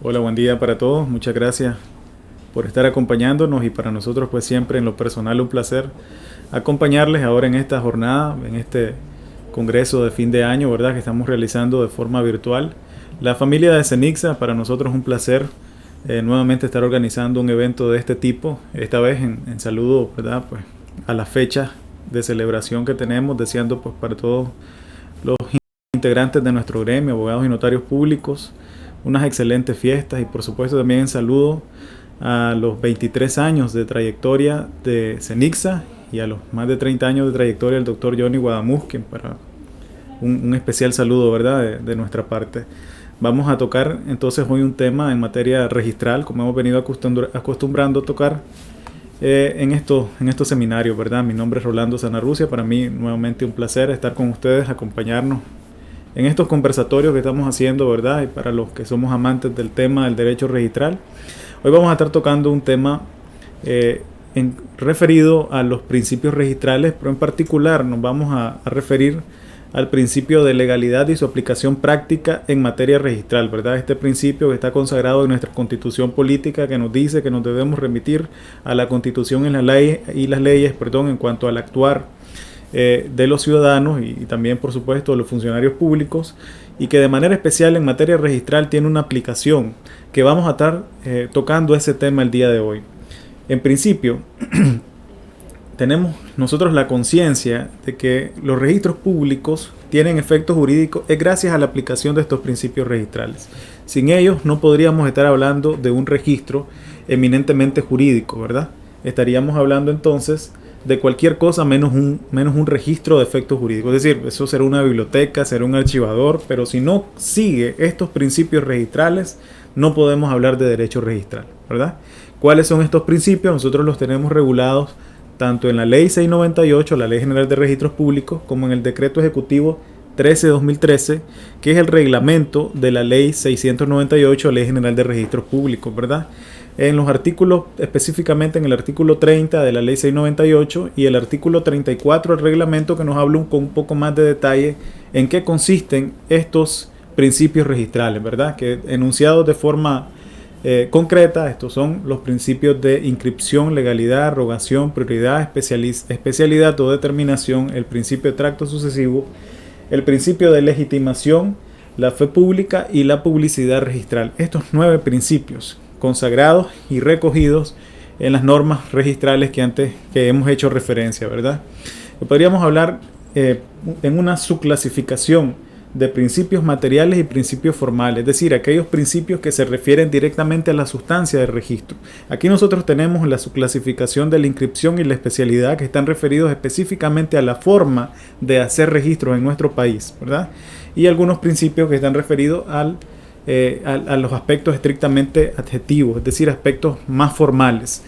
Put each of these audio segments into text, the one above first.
Hola, buen día para todos. Muchas gracias por estar acompañándonos y para nosotros pues siempre en lo personal un placer acompañarles ahora en esta jornada, en este congreso de fin de año, ¿verdad? Que estamos realizando de forma virtual. La familia de Cenixa, para nosotros es un placer nuevamente estar organizando un evento de este tipo, esta vez en saludo, ¿verdad? Pues a la fecha de celebración que tenemos, deseando pues para todos los integrantes de nuestro gremio, abogados y notarios públicos, unas excelentes fiestas y por supuesto también en saludo a los 23 años de trayectoria de Cenixa y a los más de 30 años de trayectoria del doctor Johnny Guadamusquen para un especial saludo, ¿verdad? De nuestra parte. Vamos a tocar entonces hoy un tema en materia registral, como hemos venido acostumbrando a tocar en estos seminarios, ¿verdad? Mi nombre es Rolando Sanarrucia, para mí nuevamente un placer estar con ustedes, acompañarnos en estos conversatorios que estamos haciendo, ¿verdad? Y para los que somos amantes del tema del derecho registral, hoy vamos a estar tocando un tema referido a los principios registrales, pero en particular nos vamos a referir al principio de legalidad y su aplicación práctica en materia registral, ¿verdad? Este principio que está consagrado en nuestra Constitución política, que nos dice que nos debemos remitir a la Constitución y las leyes, en cuanto al actuar de los ciudadanos y también, por supuesto, de los funcionarios públicos, y que de manera especial en materia registral tiene una aplicación que vamos a estar tocando ese tema el día de hoy. En principio, tenemos nosotros la conciencia de que los registros públicos tienen efectos jurídicos es gracias a la aplicación de estos principios registrales. Sin ellos no podríamos estar hablando de un registro eminentemente jurídico, ¿verdad? Estaríamos hablando entonces de cualquier cosa menos un registro de efectos jurídicos. Es decir, eso será una biblioteca, será un archivador, pero si no sigue estos principios registrales, no podemos hablar de derecho registral, ¿verdad? ¿Cuáles son estos principios? Nosotros los tenemos regulados tanto en la Ley 698, la Ley General de Registros Públicos, como en el Decreto Ejecutivo 13-2013, que es el reglamento de la Ley 698, Ley General de Registros Públicos, ¿verdad? En los artículos, específicamente en el artículo 30 de la Ley 698 y el artículo 34 del reglamento, que nos habla con un poco más de detalle en qué consisten estos principios registrales, ¿verdad? Que enunciados de forma concreta, estos son los principios de inscripción, legalidad, rogación, prioridad, especialidad o determinación, el principio de tracto sucesivo, el principio de legitimación, la fe pública y la publicidad registral. Estos 9 principios consagrados y recogidos en las normas registrales que hemos hecho referencia, ¿verdad? Podríamos hablar en una subclasificación de principios materiales y principios formales, es decir, aquellos principios que se refieren directamente a la sustancia del registro. Aquí nosotros tenemos la subclasificación de la inscripción y la especialidad, que están referidos específicamente a la forma de hacer registros en nuestro país, ¿verdad? Y algunos principios que están referidos a los aspectos estrictamente adjetivos, es decir, aspectos más formales,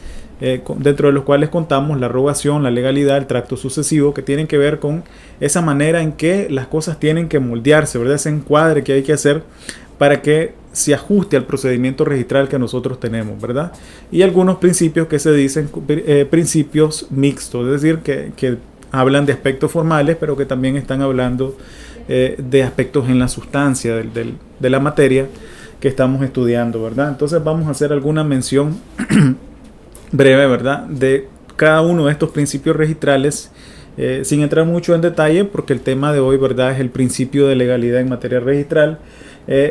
dentro de los cuales contamos la rogación, la legalidad, el tracto sucesivo, que tienen que ver con esa manera en que las cosas tienen que moldearse, ¿verdad? Ese encuadre que hay que hacer para que se ajuste al procedimiento registral que nosotros tenemos, ¿verdad? Y algunos principios que se dicen principios mixtos, es decir, que hablan de aspectos formales, pero que también están hablando de aspectos en la sustancia de la materia que estamos estudiando, ¿verdad? Entonces vamos a hacer alguna mención breve, ¿verdad?, de cada uno de estos principios registrales, sin entrar mucho en detalle, porque el tema de hoy, ¿verdad?, es el principio de legalidad en materia registral.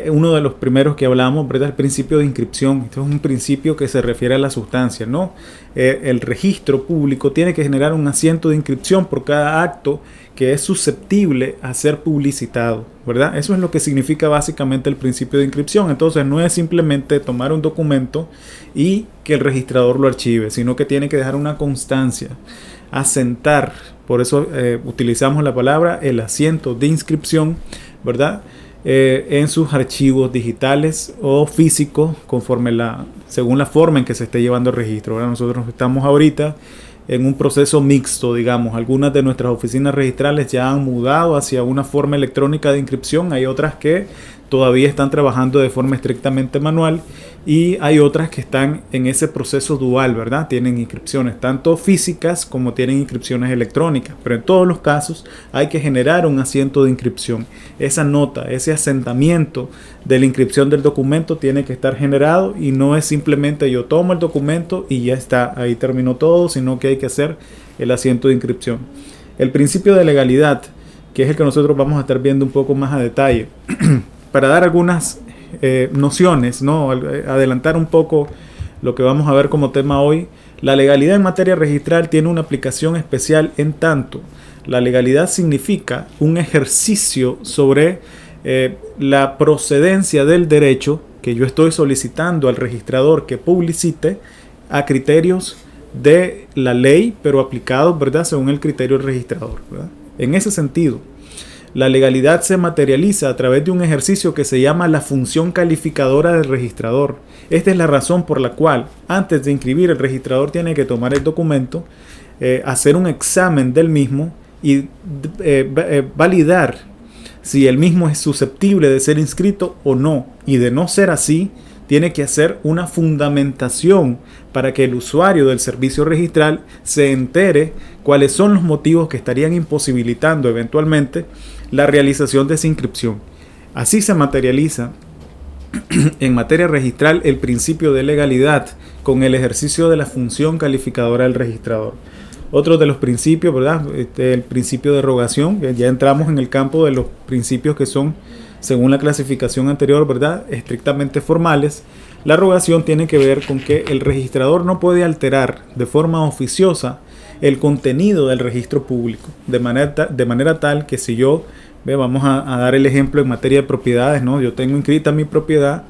Uno de los primeros que hablamos, ¿verdad?, el principio de inscripción. Este es un principio que se refiere a la sustancia, ¿no? El registro público tiene que generar un asiento de inscripción por cada acto que es susceptible a ser publicitado, ¿verdad? Eso es lo que significa básicamente el principio de inscripción. Entonces no es simplemente tomar un documento y que el registrador lo archive, sino que tiene que dejar una constancia, asentar. Por eso utilizamos la palabra el asiento de inscripción, ¿verdad?, en sus archivos digitales o físicos, según la forma en que se esté llevando el registro, ¿verdad? Nosotros estamos ahorita en un proceso mixto, digamos. Algunas de nuestras oficinas registrales ya han mudado hacia una forma electrónica de inscripción. Hay otras que todavía están trabajando de forma estrictamente manual, y hay otras que están en ese proceso dual, ¿verdad? Tienen inscripciones tanto físicas como tienen inscripciones electrónicas, pero en todos los casos hay que generar un asiento de inscripción. Esa nota, ese asentamiento de la inscripción del documento tiene que estar generado, y no es simplemente yo tomo el documento y ya está, ahí terminó todo, sino que hay que hacer el asiento de inscripción. El principio de legalidad, que es el que nosotros vamos a estar viendo un poco más a detalle, para dar algunas nociones, ¿no? Adelantar un poco lo que vamos a ver como tema hoy. La legalidad en materia registral tiene una aplicación especial en tanto la legalidad significa un ejercicio sobre la procedencia del derecho que yo estoy solicitando al registrador que publicite a criterios de la ley, pero aplicados, ¿verdad?, según el criterio del registrador, ¿verdad? En ese sentido, la legalidad se materializa a través de un ejercicio que se llama la función calificadora del registrador. Esta es la razón por la cual, antes de inscribir, el registrador tiene que tomar el documento, hacer un examen del mismo y validar si el mismo es susceptible de ser inscrito o no. Y de no ser así, tiene que hacer una fundamentación para que el usuario del servicio registral se entere cuáles son los motivos que estarían imposibilitando eventualmente la realización de esa inscripción. Así se materializa en materia registral el principio de legalidad con el ejercicio de la función calificadora del registrador. Otro de los principios, ¿verdad? El principio de rogación, que ya entramos en el campo de los principios que son, según la clasificación anterior, ¿verdad?, estrictamente formales. La rogación tiene que ver con que el registrador no puede alterar de forma oficiosa el contenido del registro público, de manera tal que si yo, vamos a dar el ejemplo en materia de propiedades, ¿no? Yo tengo inscrita mi propiedad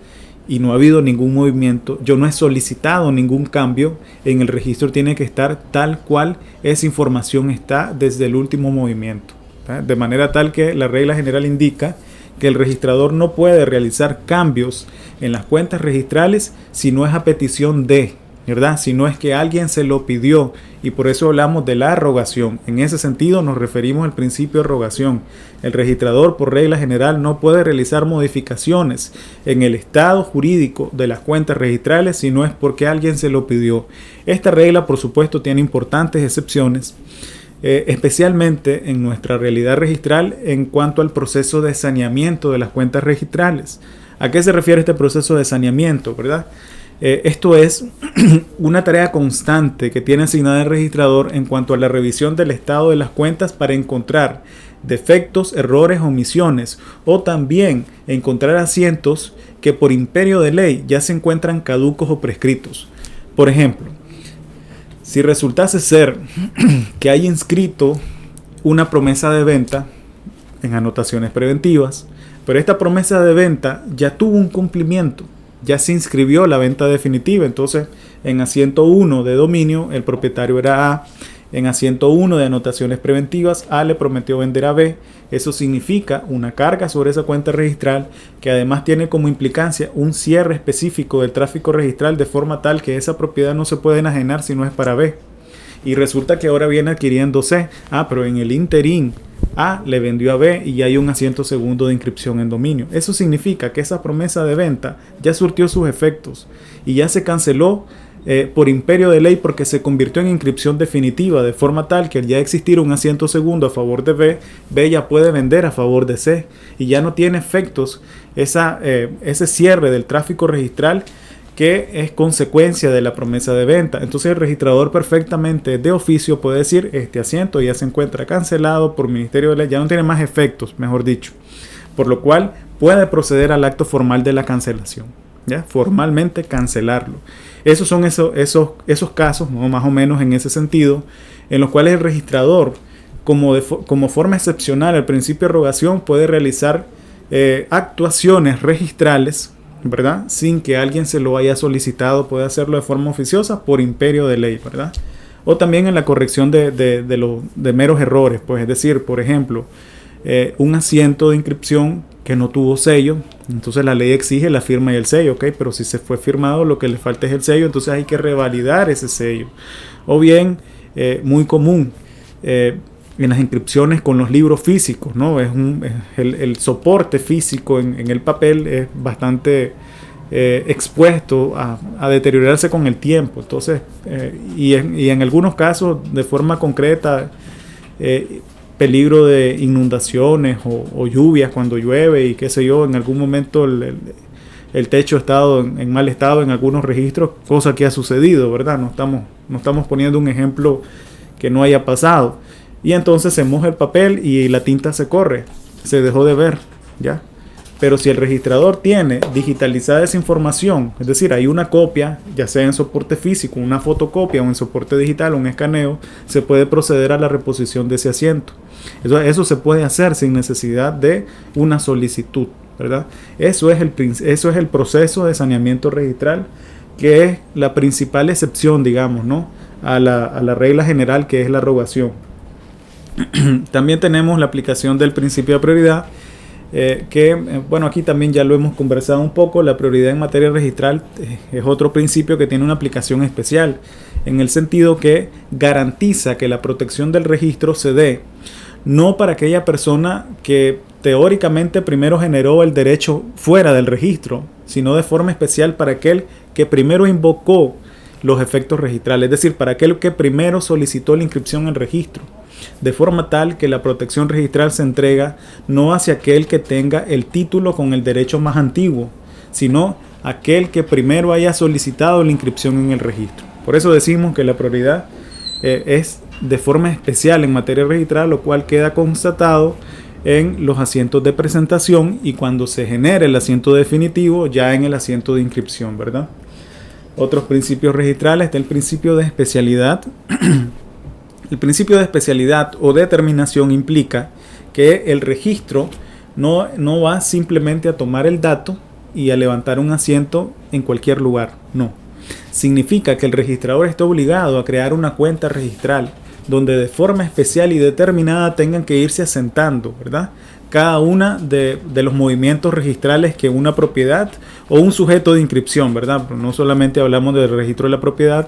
y no ha habido ningún movimiento, yo no he solicitado ningún cambio, en el registro tiene que estar tal cual esa información está desde el último movimiento, ¿verdad? De manera tal que la regla general indica que el registrador no puede realizar cambios en las cuentas registrales si no es a petición de, ¿verdad?, si no es que alguien se lo pidió, y por eso hablamos de la rogación. En ese sentido nos referimos al principio de rogación. El registrador, por regla general, no puede realizar modificaciones en el estado jurídico de las cuentas registrales si no es porque alguien se lo pidió. Esta regla, por supuesto, tiene importantes excepciones, especialmente en nuestra realidad registral en cuanto al proceso de saneamiento de las cuentas registrales. ¿A qué se refiere este proceso de saneamiento, verdad? Esto es una tarea constante que tiene asignada el registrador en cuanto a la revisión del estado de las cuentas para encontrar defectos, errores, omisiones, o también encontrar asientos que por imperio de ley ya se encuentran caducos o prescritos. Por ejemplo, si resultase ser que hay inscrito una promesa de venta en anotaciones preventivas, pero esta promesa de venta ya tuvo un cumplimiento, ya se inscribió la venta definitiva, entonces en asiento 1 de dominio el propietario era A, en asiento 1 de anotaciones preventivas A le prometió vender a B. Eso significa una carga sobre esa cuenta registral que además tiene como implicancia un cierre específico del tráfico registral de forma tal que esa propiedad no se puede enajenar si no es para B. Y resulta que ahora viene adquiriendo C. Pero en el interín A le vendió a B y ya hay un asiento segundo de inscripción en dominio. Eso significa que esa promesa de venta ya surtió sus efectos y ya se canceló por imperio de ley porque se convirtió en inscripción definitiva, de forma tal que al ya existir un asiento segundo a favor de B, B ya puede vender a favor de C y ya no tiene efectos ese cierre del tráfico registral que es consecuencia de la promesa de venta. Entonces el registrador perfectamente de oficio puede decir: este asiento ya se encuentra cancelado por Ministerio de Ley, ya no tiene más efectos, mejor dicho, por lo cual puede proceder al acto formal de la cancelación, ¿ya? Formalmente cancelarlo. Esos son esos casos, ¿no?, más o menos en ese sentido, en los cuales el registrador, como forma excepcional al principio de rogación, puede realizar actuaciones registrales, ¿verdad?, sin que alguien se lo haya solicitado. Puede hacerlo de forma oficiosa por imperio de ley, ¿verdad? O también en la corrección de meros errores, pues, es decir, por ejemplo, un asiento de inscripción que no tuvo sello, entonces la ley exige la firma y el sello, ¿ok? Pero si se fue firmado, lo que le falta es el sello, entonces hay que revalidar ese sello. O bien, muy común, en las inscripciones con los libros físicos, ¿no? El soporte físico en el papel es bastante expuesto a deteriorarse con el tiempo. Entonces, y en algunos casos, de forma concreta, peligro de inundaciones o lluvias cuando llueve y qué sé yo, en algún momento el techo ha estado en mal estado en algunos registros, cosa que ha sucedido, ¿verdad? No estamos poniendo un ejemplo que no haya pasado. Y entonces se moja el papel y la tinta se corre, se dejó de ver, ¿ya? Pero si el registrador tiene digitalizada esa información, es decir, hay una copia, ya sea en soporte físico, una fotocopia o en soporte digital, un escaneo, se puede proceder a la reposición de ese asiento. Eso se puede hacer sin necesidad de una solicitud, ¿verdad? Eso es el proceso de saneamiento registral, que es la principal excepción, digamos, ¿no? a la regla general, que es la rogación. También tenemos la aplicación del principio de prioridad, bueno, aquí también ya lo hemos conversado un poco. La prioridad en materia registral es otro principio que tiene una aplicación especial, en el sentido que garantiza que la protección del registro se dé no para aquella persona que teóricamente primero generó el derecho fuera del registro, sino de forma especial para aquel que primero invocó los efectos registrales, es decir, para aquel que primero solicitó la inscripción en registro, de forma tal que la protección registral se entrega no hacia aquel que tenga el título con el derecho más antiguo, sino aquel que primero haya solicitado la inscripción en el registro. Por eso decimos que la prioridad es de forma especial en materia registral, lo cual queda constatado en los asientos de presentación y cuando se genere el asiento definitivo ya en el asiento de inscripción, ¿verdad? Otros principios registrales está el principio de especialidad. El principio de especialidad o determinación implica que el registro no va simplemente a tomar el dato y a levantar un asiento en cualquier lugar, no. Significa que el registrador está obligado a crear una cuenta registral donde de forma especial y determinada tengan que irse asentando, ¿verdad?, cada una de los movimientos registrales que una propiedad o un sujeto de inscripción, ¿verdad? No solamente hablamos del registro de la propiedad,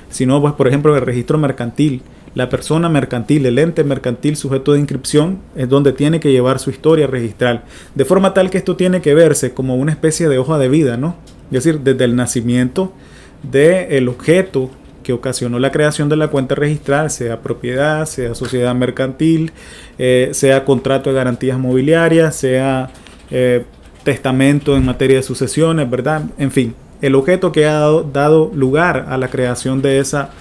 sino, pues, por ejemplo, el registro mercantil. La persona mercantil, el ente mercantil sujeto de inscripción es donde tiene que llevar su historia registral, de forma tal que esto tiene que verse como una especie de hoja de vida, ¿no? Es decir, desde el nacimiento del objeto que ocasionó la creación de la cuenta registral, sea propiedad, sea sociedad mercantil, sea contrato de garantías mobiliarias, sea testamento en materia de sucesiones, ¿verdad? En fin, el objeto que ha dado lugar a la creación de esa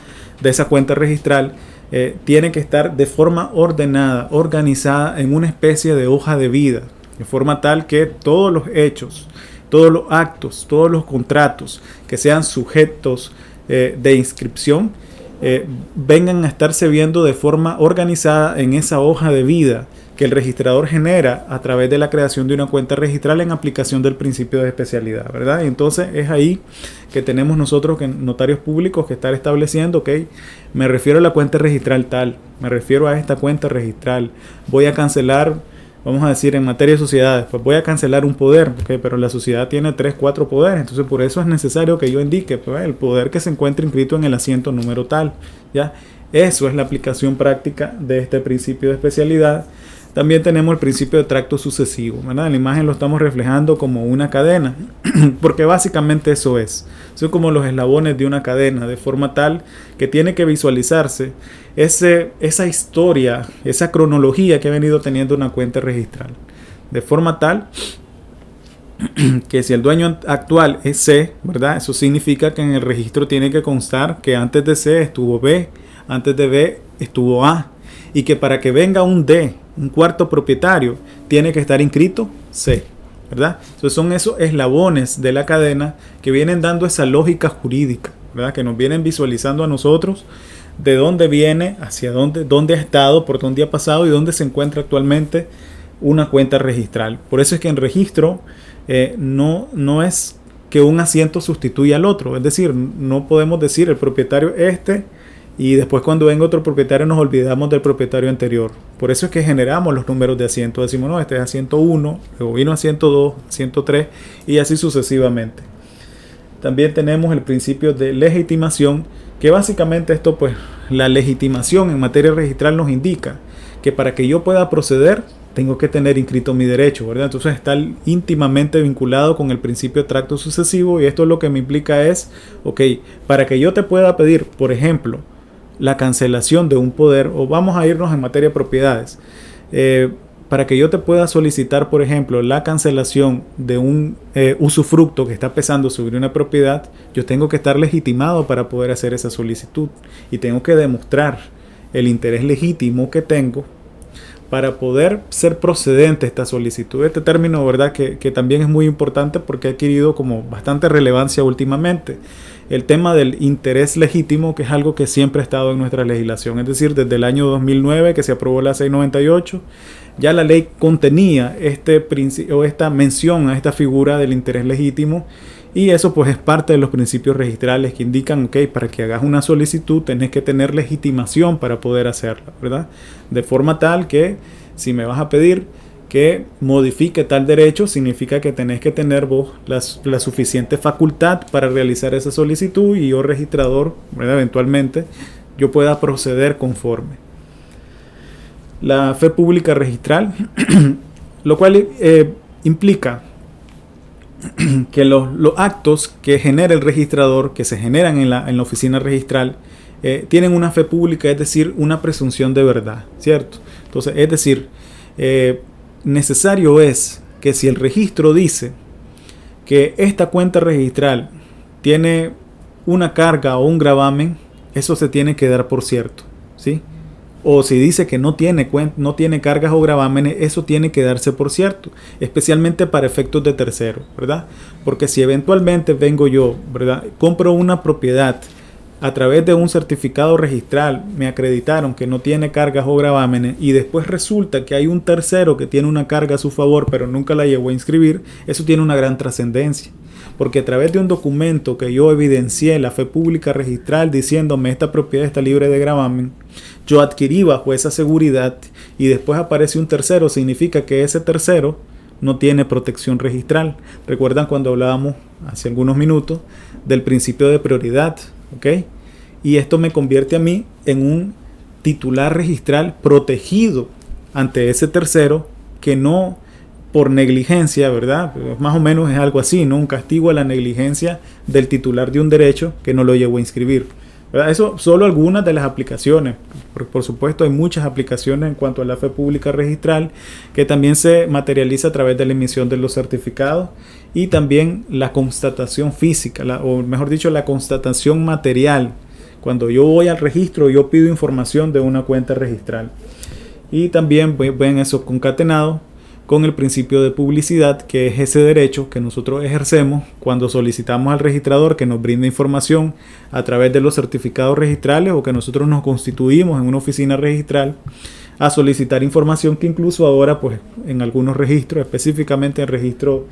cuenta registral tiene que estar de forma ordenada, organizada en una especie de hoja de vida, de forma tal que todos los hechos, todos los actos, todos los contratos que sean sujetos de inscripción vengan a estarse viendo de forma organizada en esa hoja de vida que el registrador genera a través de la creación de una cuenta registral en aplicación del principio de especialidad, ¿verdad? Y entonces es ahí que tenemos nosotros, que notarios públicos, que estar estableciendo, ok, me refiero a la cuenta registral tal, me refiero a esta cuenta registral, voy a cancelar, vamos a decir, en materia de sociedades, pues voy a cancelar un poder, okay, pero la sociedad tiene 3, 4 poderes, entonces por eso es necesario que yo indique, pues, el poder que se encuentra inscrito en el asiento número tal, ¿ya? Eso es la aplicación práctica de este principio de especialidad. También tenemos el principio de tracto sucesivo, ¿verdad? En la imagen lo estamos reflejando como una cadena, porque básicamente eso es. Son como los eslabones de una cadena, de forma tal que tiene que visualizarse esa historia, esa cronología que ha venido teniendo una cuenta registral. De forma tal que si el dueño actual es C, ¿verdad? Eso significa que en el registro tiene que constar que antes de C estuvo B, antes de B estuvo A, y que para que venga un D, un cuarto propietario, tiene que estar inscrito C, ¿verdad? Entonces son esos eslabones de la cadena que vienen dando esa lógica jurídica, ¿verdad? Que nos vienen visualizando a nosotros de dónde viene, hacia dónde ha estado, por dónde ha pasado y dónde se encuentra actualmente una cuenta registral. Por eso es que en registro no es que un asiento sustituya al otro, es decir, no podemos decir el propietario y después cuando venga otro propietario nos olvidamos del propietario anterior. Por eso es que generamos los números de asiento. Decimos, no, este es asiento 1, luego vino asiento 2, asiento 3 y así sucesivamente. También tenemos el principio de legitimación, que básicamente esto, pues, la legitimación en materia registral nos indica que para que yo pueda proceder, tengo que tener inscrito mi derecho, ¿verdad? Entonces está íntimamente vinculado con el principio de tracto sucesivo, y esto lo que me implica es, ok, para que yo te pueda pedir, por ejemplo, la cancelación de un poder, o vamos a irnos en materia de propiedades, para que yo te pueda solicitar, por ejemplo, la cancelación de un usufructo que está pesando sobre una propiedad, yo tengo que estar legitimado para poder hacer esa solicitud y tengo que demostrar el interés legítimo que tengo para poder ser procedente esta solicitud. Este término, ¿verdad?, que también es muy importante porque ha adquirido como bastante relevancia últimamente. El tema del interés legítimo, que es algo que siempre ha estado en nuestra legislación, es decir, desde el año 2009 que se aprobó la 698, ya la ley contenía esta mención a esta figura del interés legítimo, y eso pues es parte de los principios registrales que indican, ok, para que hagas una solicitud tenés que tener legitimación para poder hacerla, ¿verdad? De forma tal que si me vas a pedir que modifique tal derecho, significa que tenés que tener vos la suficiente facultad para realizar esa solicitud, y yo, registrador, ¿verdad?, eventualmente yo pueda proceder conforme. La fe pública registral, lo cual implica que los actos que genera el registrador, que se generan en la oficina registral, tienen una fe pública, es decir, una presunción de verdad, ¿cierto? Entonces, es decir, necesario es que si el registro dice que esta cuenta registral tiene una carga o un gravamen, eso se tiene que dar por cierto, ¿sí? O si dice que no tiene cargas o gravámenes, eso tiene que darse por cierto, especialmente para efectos de tercero, ¿verdad? Porque si eventualmente vengo yo, ¿verdad?, compro una propiedad a través de un certificado registral, me acreditaron que no tiene cargas o gravámenes, y después resulta que hay un tercero que tiene una carga a su favor, pero nunca la llegó a inscribir, eso tiene una gran trascendencia. Porque a través de un documento que yo evidencié la fe pública registral diciéndome esta propiedad está libre de gravamen, yo adquirí bajo esa seguridad, y después aparece un tercero, significa que ese tercero no tiene protección registral. ¿Recuerdan cuando hablábamos hace algunos minutos del principio de prioridad? ¿Ok? Y esto me convierte a mí en un titular registral protegido ante ese tercero que no por negligencia, ¿verdad? Más o menos es algo así, ¿no? Un castigo a la negligencia del titular de un derecho que no lo llegó a inscribir, ¿verdad? Eso solo algunas de las aplicaciones. Por supuesto, hay muchas aplicaciones en cuanto a la fe pública registral que también se materializa a través de la emisión de los certificados y también la constatación física, o mejor dicho, la constatación material. Cuando yo voy al registro, yo pido información de una cuenta registral. Y también ven eso concatenado con el principio de publicidad, que es ese derecho que nosotros ejercemos cuando solicitamos al registrador que nos brinde información a través de los certificados registrales, o que nosotros nos constituimos en una oficina registral a solicitar información que incluso ahora pues en algunos registros, específicamente en registro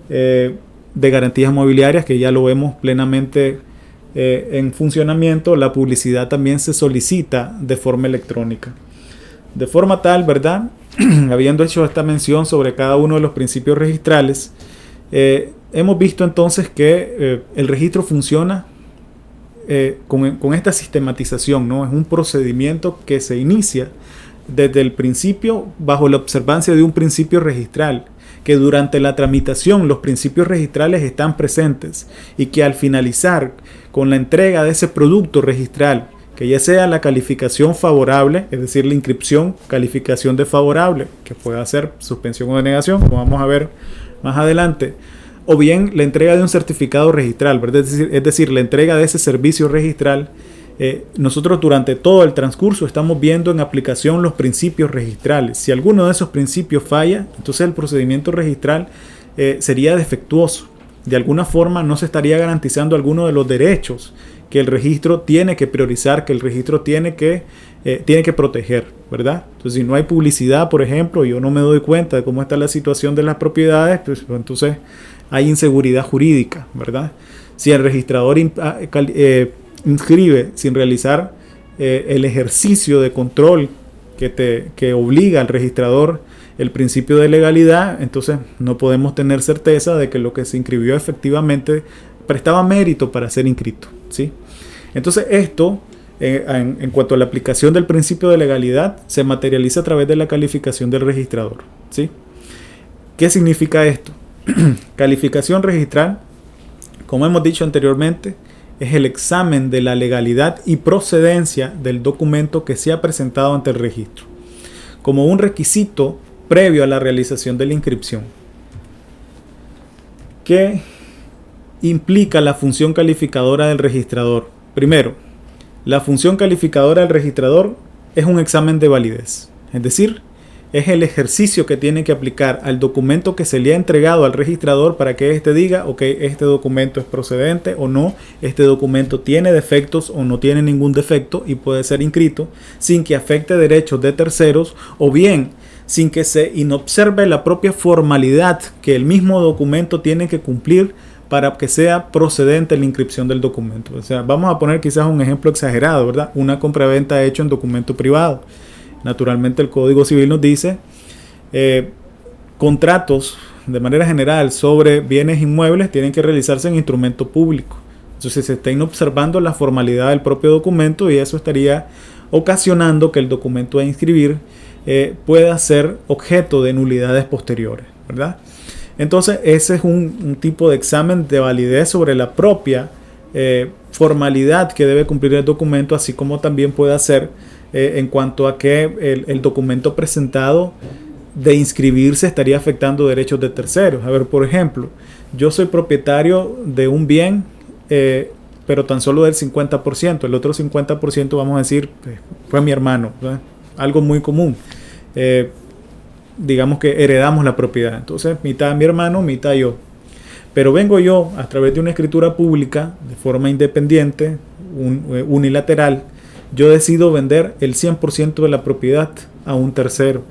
de garantías mobiliarias, que ya lo vemos plenamente en funcionamiento, la publicidad también se solicita de forma electrónica. De forma tal, ¿verdad? Habiendo hecho esta mención sobre cada uno de los principios registrales, hemos visto entonces que el registro funciona con esta sistematización, ¿no? Es un procedimiento que se inicia desde el principio bajo la observancia de un principio registral, que durante la tramitación los principios registrales están presentes, y que al finalizar con la entrega de ese producto registral, que ya sea la calificación favorable, es decir, la inscripción, calificación de favorable, que pueda ser suspensión o denegación, como vamos a ver más adelante, o bien la entrega de un certificado registral, ¿verdad? Es decir, la entrega de ese servicio registral, nosotros durante todo el transcurso estamos viendo en aplicación los principios registrales. Si alguno de esos principios falla, entonces el procedimiento registral sería defectuoso. De alguna forma no se estaría garantizando alguno de los derechos que el registro tiene que priorizar, que el registro tiene que proteger, ¿verdad? Entonces, si no hay publicidad, por ejemplo, yo no me doy cuenta de cómo está la situación de las propiedades, pues entonces hay inseguridad jurídica, ¿verdad? Si el registrador inscribe sin realizar el ejercicio de control que obliga al registrador el principio de legalidad, entonces no podemos tener certeza de que lo que se inscribió efectivamente prestaba mérito para ser inscrito, ¿sí? Entonces esto en cuanto a la aplicación del principio de legalidad, se materializa a través de la calificación del registrador, ¿sí? ¿Qué significa esto? Calificación registral, como hemos dicho anteriormente, es el examen de la legalidad y procedencia del documento que se ha presentado ante el registro, como un requisito previo a la realización de la inscripción. ¿Qué implica la función calificadora del registrador? Primero, la función calificadora del registrador es un examen de validez, es decir, es el ejercicio que tiene que aplicar al documento que se le ha entregado al registrador para que éste diga, ok, este documento es procedente o no, este documento tiene defectos o no tiene ningún defecto y puede ser inscrito sin que afecte derechos de terceros o bien sin que se inobserve la propia formalidad que el mismo documento tiene que cumplir para que sea procedente la inscripción del documento. O sea, vamos a poner quizás un ejemplo exagerado, ¿verdad? Una compra-venta hecha en documento privado. Naturalmente el Código Civil nos dice contratos de manera general sobre bienes inmuebles tienen que realizarse en instrumento público. Entonces se está inobservando la formalidad del propio documento y eso estaría ocasionando que el documento a inscribir pueda ser objeto de nulidades posteriores, ¿verdad? Entonces ese es un tipo de examen de validez sobre la propia formalidad que debe cumplir el documento, así como también puede ser en cuanto a que el documento presentado de inscribirse estaría afectando derechos de terceros. A ver, por ejemplo, yo soy propietario de un bien, pero tan solo del 50%. El otro 50%, vamos a decir, fue mi hermano, ¿verdad? Algo muy común. Digamos que heredamos la propiedad. Entonces, mitad mi hermano, mitad yo. Pero vengo yo a través de una escritura pública, de forma independiente, unilateral, yo decido vender el 100% de la propiedad a un tercero.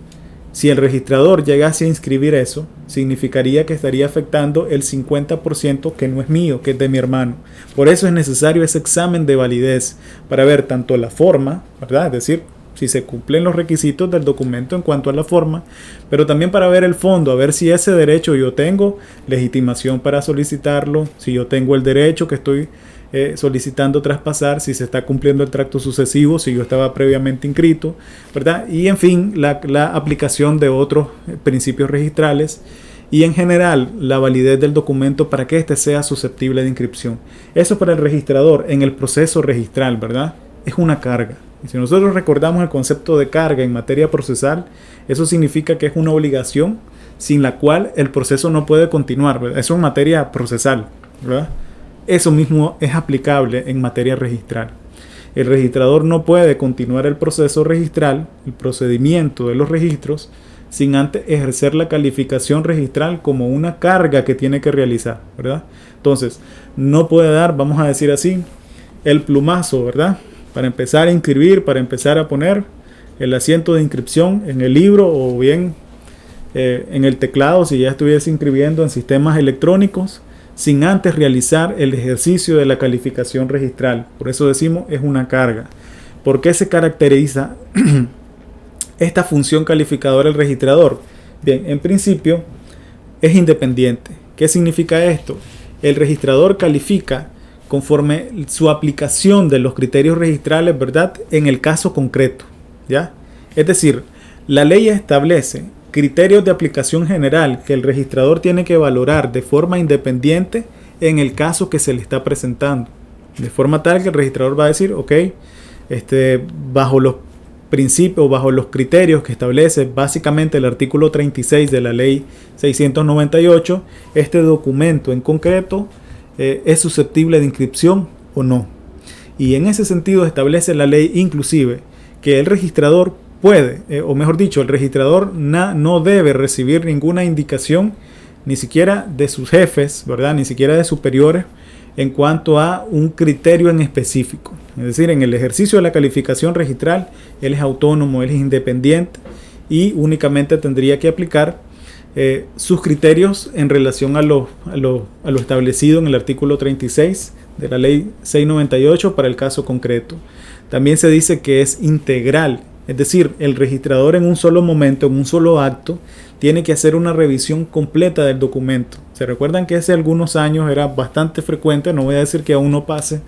Si el registrador llegase a inscribir eso, significaría que estaría afectando el 50% que no es mío, que es de mi hermano. Por eso es necesario ese examen de validez para ver tanto la forma, ¿verdad? Es decir, si se cumplen los requisitos del documento en cuanto a la forma, pero también para ver el fondo, a ver si ese derecho yo tengo legitimación para solicitarlo, si yo tengo el derecho que estoy solicitando traspasar, si se está cumpliendo el tracto sucesivo, si yo estaba previamente inscrito, ¿verdad? Y en fin, la aplicación de otros principios registrales y en general la validez del documento para que éste sea susceptible de inscripción. Eso para el registrador en el proceso registral, ¿verdad? Es una carga. Y si nosotros recordamos el concepto de carga en materia procesal, eso significa que es una obligación sin la cual el proceso no puede continuar, ¿verdad? Eso en materia procesal, ¿verdad? Eso mismo es aplicable en materia registral. El registrador no puede continuar el proceso registral, el procedimiento de los registros, sin antes ejercer la calificación registral como una carga que tiene que realizar, ¿verdad? Entonces, no puede dar, vamos a decir así, el plumazo, ¿verdad? Para empezar a inscribir, para empezar a poner el asiento de inscripción en el libro o bien en el teclado si ya estuviese inscribiendo en sistemas electrónicos, sin antes realizar el ejercicio de la calificación registral. Por eso decimos es una carga. ¿Por qué se caracteriza esta función calificadora del registrador? Bien, en principio es independiente. ¿Qué significa esto? El registrador califica conforme su aplicación de los criterios registrales, ¿verdad? En el caso concreto, ¿ya? Es decir, la ley establece criterios de aplicación general que el registrador tiene que valorar de forma independiente en el caso que se le está presentando. De forma tal que el registrador va a decir, ok, bajo los principios, bajo los criterios que establece básicamente el artículo 36 de la ley 698, este documento en concreto es susceptible de inscripción o no. Y en ese sentido establece la ley inclusive que el registrador puede, o mejor dicho, el registrador no debe recibir ninguna indicación, ni siquiera de sus jefes, ¿verdad? Ni siquiera de superiores, en cuanto a un criterio en específico. Es decir, en el ejercicio de la calificación registral, él es autónomo, él es independiente y únicamente tendría que aplicar sus criterios en relación a lo establecido en el artículo 36 de la ley 698 para el caso concreto. También se dice que es integral Es decir, el registrador en un solo momento, en un solo acto, tiene que hacer una revisión completa del documento. Se recuerdan que hace algunos años era bastante frecuente, no voy a decir que aún no pase,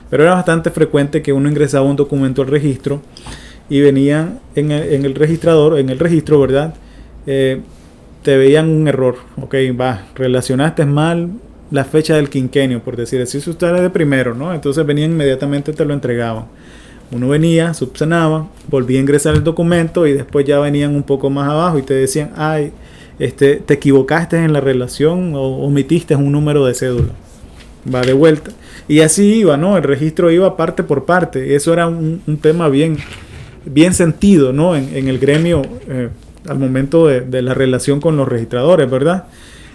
pero era bastante frecuente que uno ingresaba un documento al registro y venían en el registrador, en el registro, ¿verdad? Te veían un error. Ok, relacionaste mal la fecha del quinquenio, por decir así, si usted era de primero, ¿no? Entonces venían inmediatamente, te lo entregaban. Uno venía, subsanaba, volvía a ingresar el documento y después ya venían un poco más abajo y te decían, ay, te equivocaste en la relación o omitiste un número de cédula. Va de vuelta. Y así iba, ¿no? El registro iba parte por parte. Eso era un tema bien sentido, ¿no? En el gremio al momento de la relación con los registradores, ¿verdad?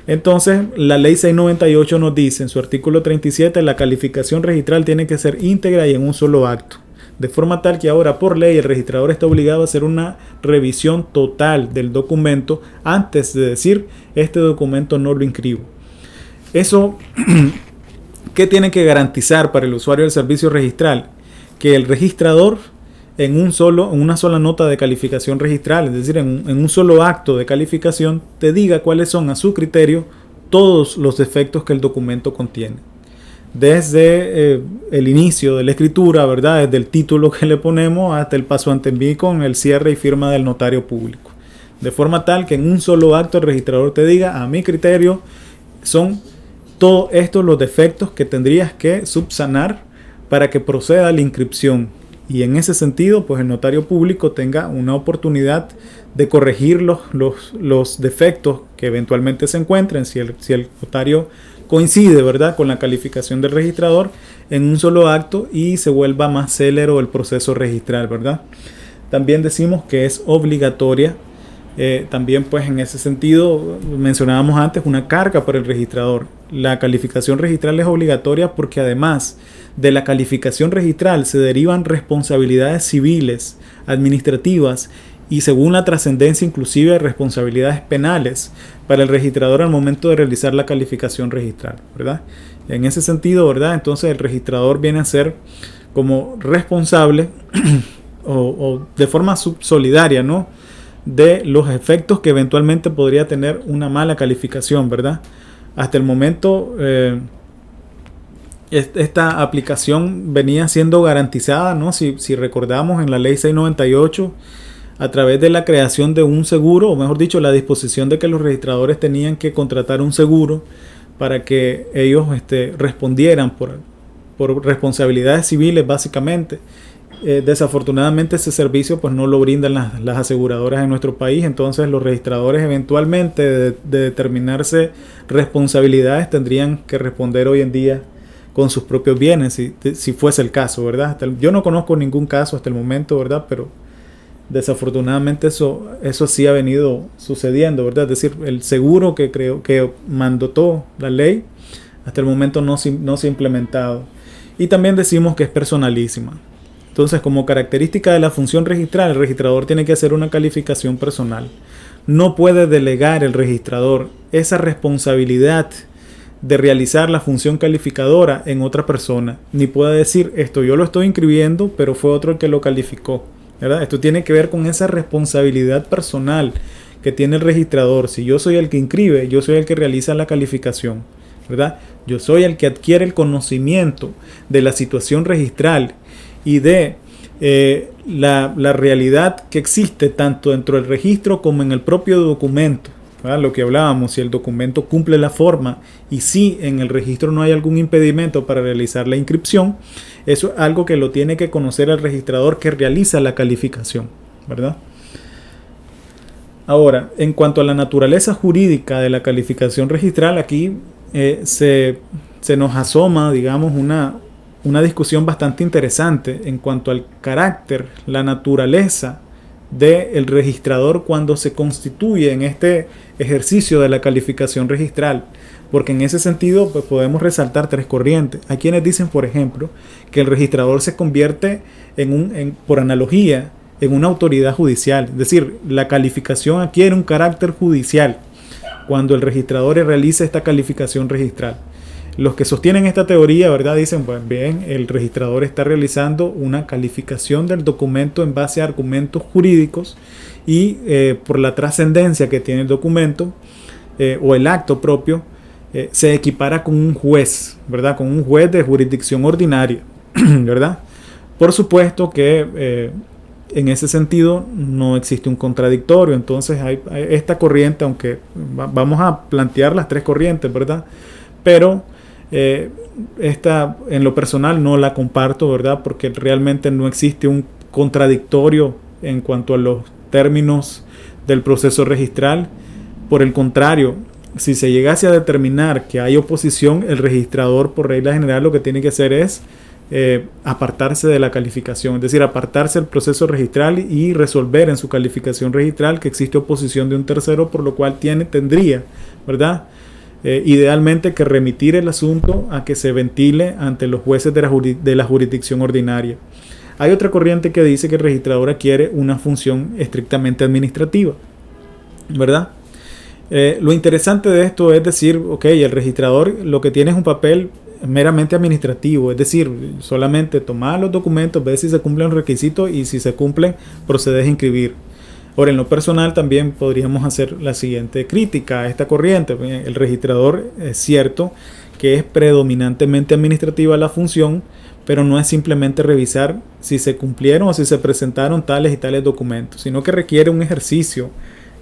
Entonces, la ley 698 nos dice en su artículo 37, la calificación registral tiene que ser íntegra y en un solo acto. De forma tal que ahora por ley el registrador está obligado a hacer una revisión total del documento antes de decir este documento no lo inscribo. Eso, ¿qué tiene que garantizar para el usuario del servicio registral? Que el registrador en una sola nota de calificación registral, es decir, en un solo acto de calificación, te diga cuáles son a su criterio todos los defectos que el documento contiene. Desde el inicio de la escritura, ¿verdad? Desde el título que le ponemos hasta el paso ante envío con el cierre y firma del notario público. De forma tal que en un solo acto el registrador te diga, a mi criterio, son todos estos los defectos que tendrías que subsanar para que proceda la inscripción. Y en ese sentido, pues el notario público tenga una oportunidad de corregir los defectos que eventualmente se encuentren, si el notario coincide, ¿verdad?, con la calificación del registrador en un solo acto y se vuelva más célero el proceso registral, ¿verdad? También decimos que es obligatoria, también pues en ese sentido mencionábamos antes una carga para el registrador. La calificación registral es obligatoria porque además de la calificación registral se derivan responsabilidades civiles, administrativas y según la trascendencia inclusive responsabilidades penales para el registrador al momento de realizar la calificación registral, ¿verdad? En ese sentido, ¿verdad? Entonces el registrador viene a ser como responsable o de forma solidaria, ¿no?, de los efectos que eventualmente podría tener una mala calificación, ¿verdad? Hasta el momento esta aplicación venía siendo garantizada, ¿no? Si recordamos en la ley 698, a través de la creación de un seguro, o mejor dicho, la disposición de que los registradores tenían que contratar un seguro para que ellos respondieran por responsabilidades civiles básicamente. Desafortunadamente ese servicio pues no lo brindan las aseguradoras en nuestro país, entonces los registradores eventualmente de determinarse responsabilidades tendrían que responder hoy en día con sus propios bienes si fuese el caso, ¿verdad? Yo no conozco ningún caso hasta el momento, ¿verdad? Pero desafortunadamente eso sí ha venido sucediendo, ¿verdad? Es decir, el seguro que mandató la ley hasta el momento no se ha implementado. Y también decimos que es personalísima. Entonces, como característica de la función registral, el registrador tiene que hacer una calificación personal. No puede delegar el registrador esa responsabilidad de realizar la función calificadora en otra persona. Ni puede decir, esto yo lo estoy inscribiendo, pero fue otro el que lo calificó, ¿verdad? Esto tiene que ver con esa responsabilidad personal que tiene el registrador. Si yo soy el que inscribe, yo soy el que realiza la calificación, ¿verdad? Yo soy el que adquiere el conocimiento de la situación registral y de la realidad que existe tanto dentro del registro como en el propio documento, ¿verdad? Lo que hablábamos, si el documento cumple la forma y si en el registro no hay algún impedimento para realizar la inscripción, eso es algo que lo tiene que conocer el registrador que realiza la calificación, ¿verdad? Ahora, en cuanto a la naturaleza jurídica de la calificación registral, aquí se nos asoma, digamos, una discusión bastante interesante en cuanto al carácter, la naturaleza del registrador cuando se constituye en este ejercicio de la calificación registral, porque en ese sentido pues, podemos resaltar tres corrientes. Hay quienes dicen, por ejemplo, que el registrador se convierte por analogía en una autoridad judicial, es decir, la calificación adquiere un carácter judicial cuando el registrador realiza esta calificación registral. Los que sostienen esta teoría, ¿verdad? Dicen, pues bien, el registrador está realizando una calificación del documento en base a argumentos jurídicos y por la trascendencia que tiene el documento o el acto propio, se equipara con un juez, ¿verdad? Con un juez de jurisdicción ordinaria, ¿verdad? Por supuesto que en ese sentido no existe un contradictorio. Entonces hay esta corriente, aunque vamos a plantear las tres corrientes, ¿verdad? Pero esta en lo personal no la comparto, ¿verdad? Porque realmente no existe un contradictorio en cuanto a los términos del proceso registral. Por el contrario, si se llegase a determinar que hay oposición, el registrador por regla general lo que tiene que hacer es apartarse de la calificación, es decir, apartarse del proceso registral y resolver en su calificación registral que existe oposición de un tercero, por lo cual tendría, ¿verdad? Idealmente que remitir el asunto a que se ventile ante los jueces de la jurisdicción ordinaria. Hay otra corriente que dice que el registrador adquiere una función estrictamente administrativa, ¿verdad? Lo interesante de esto es decir, ok, el registrador lo que tiene es un papel meramente administrativo, es decir, solamente tomar los documentos, ver si se cumplen los requisitos y si se cumplen, procedes a inscribir. Ahora, en lo personal también podríamos hacer la siguiente crítica a esta corriente. El registrador es cierto que es predominantemente administrativa la función, pero no es simplemente revisar si se cumplieron o si se presentaron tales y tales documentos, sino que requiere un ejercicio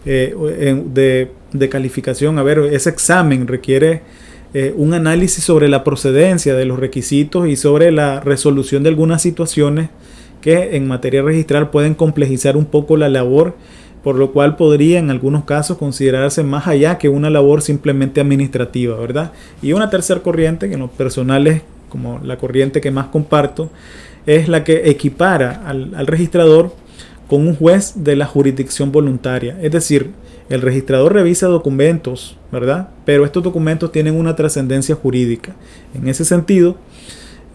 de calificación. A ver, ese examen requiere un análisis sobre la procedencia de los requisitos y sobre la resolución de algunas situaciones que en materia registral pueden complejizar un poco la labor, por lo cual podría en algunos casos considerarse más allá que una labor simplemente administrativa, ¿verdad? Y una tercera corriente, que en lo personal es como la corriente que más comparto, es la que equipara al registrador con un juez de la jurisdicción voluntaria. Es decir, el registrador revisa documentos, ¿verdad? Pero estos documentos tienen una trascendencia jurídica. En ese sentido,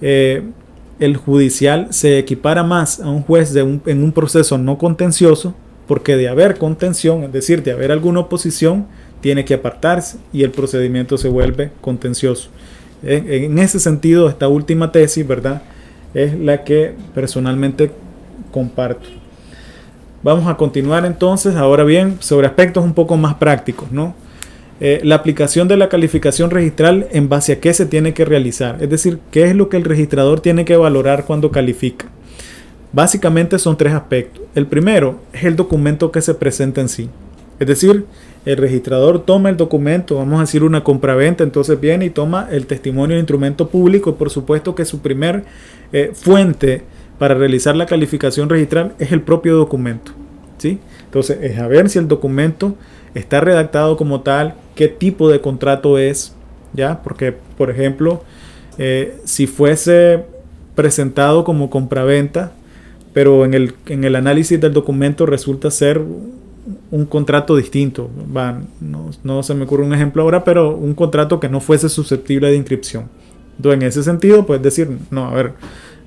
el judicial se equipara más a un juez en un proceso no contencioso, porque de haber contención, es decir, de haber alguna oposición, tiene que apartarse y el procedimiento se vuelve contencioso. En ese sentido, esta última tesis, ¿verdad?, es la que personalmente comparto. Vamos a continuar entonces, ahora bien, sobre aspectos un poco más prácticos, ¿no? La aplicación de la calificación registral, en base a qué se tiene que realizar, es decir, qué es lo que el registrador tiene que valorar cuando califica. Básicamente son tres aspectos. El primero es el documento que se presenta en sí, es decir, el registrador toma el documento, vamos a decir una compraventa, entonces viene y toma el testimonio de instrumento público, y por supuesto que su primer fuente para realizar la calificación registral es el propio documento, ¿sí? Entonces es a ver si el documento está redactado como tal, qué tipo de contrato es, ¿ya? Porque, por ejemplo, si fuese presentado como compraventa, pero en el análisis del documento resulta ser un contrato distinto, no se me ocurre un ejemplo ahora, pero un contrato que no fuese susceptible de inscripción. Entonces, en ese sentido, puedes decir, no, a ver,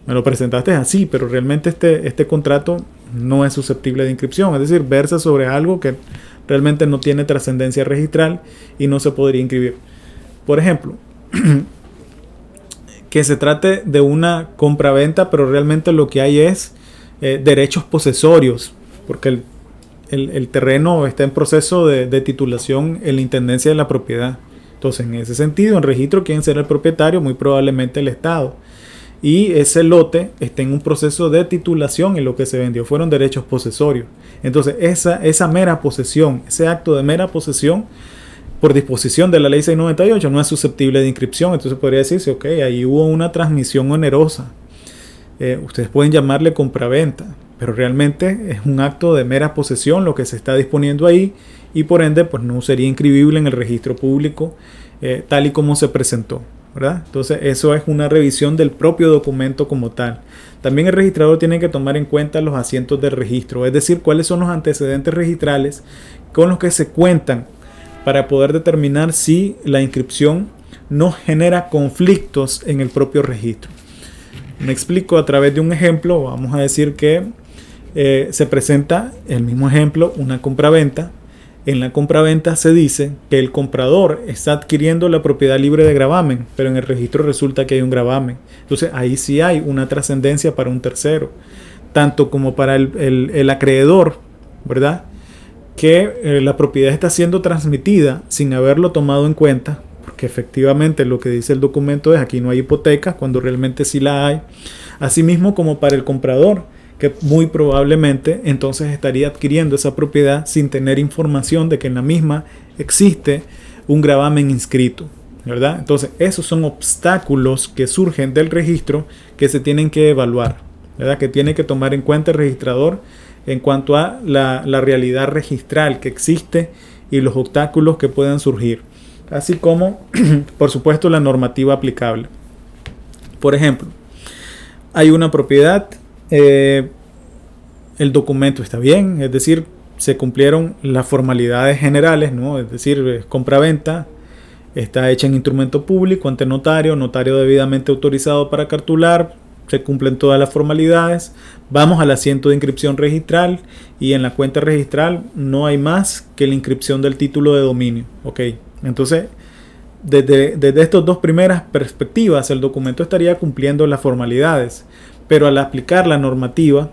me lo presentaste así, pero realmente este contrato no es susceptible de inscripción, es decir, versa sobre algo que realmente no tiene trascendencia registral y no se podría inscribir. Por ejemplo, que se trate de una compraventa, pero realmente lo que hay es derechos posesorios, porque el terreno está en proceso de titulación en la intendencia de la propiedad. Entonces, en ese sentido, en registro, ¿quién será el propietario? Muy probablemente el Estado. Y ese lote está en un proceso de titulación y lo que se vendió fueron derechos posesorios. Entonces, esa mera posesión, ese acto de mera posesión, por disposición de la ley 698, no es susceptible de inscripción. Entonces, podría decirse, ok, ahí hubo una transmisión onerosa. Ustedes pueden llamarle compraventa, pero realmente es un acto de mera posesión lo que se está disponiendo ahí y por ende pues no sería inscribible en el registro público tal y como se presentó, ¿verdad? Entonces eso es una revisión del propio documento como tal. También el registrador tiene que tomar en cuenta los asientos del registro, es decir, cuáles son los antecedentes registrales con los que se cuentan para poder determinar si la inscripción no genera conflictos en el propio registro. Me explico a través de un ejemplo. Vamos a decir que se presenta el mismo ejemplo, una compraventa. En la compraventa se dice que el comprador está adquiriendo la propiedad libre de gravamen, pero en el registro resulta que hay un gravamen. Entonces ahí sí hay una trascendencia para un tercero, tanto como para el acreedor, ¿verdad? Que la propiedad está siendo transmitida sin haberlo tomado en cuenta, porque efectivamente lo que dice el documento es aquí no hay hipoteca, cuando realmente sí la hay. Asimismo como para el comprador, que muy probablemente entonces estaría adquiriendo esa propiedad sin tener información de que en la misma existe un gravamen inscrito, ¿verdad? Entonces esos son obstáculos que surgen del registro que se tienen que evaluar, ¿verdad? Que tiene que tomar en cuenta el registrador en cuanto a la realidad registral que existe y los obstáculos que puedan surgir, así como por supuesto la normativa aplicable. Por ejemplo, hay una propiedad, el documento está bien, es decir, se cumplieron las formalidades generales, ¿no? Es decir, compra-venta, está hecha en instrumento público ante notario, notario debidamente autorizado para cartular, se cumplen todas las formalidades, vamos al asiento de inscripción registral y en la cuenta registral no hay más que la inscripción del título de dominio, ¿ok? Entonces, desde estas dos primeras perspectivas, el documento estaría cumpliendo las formalidades, pero al aplicar la normativa,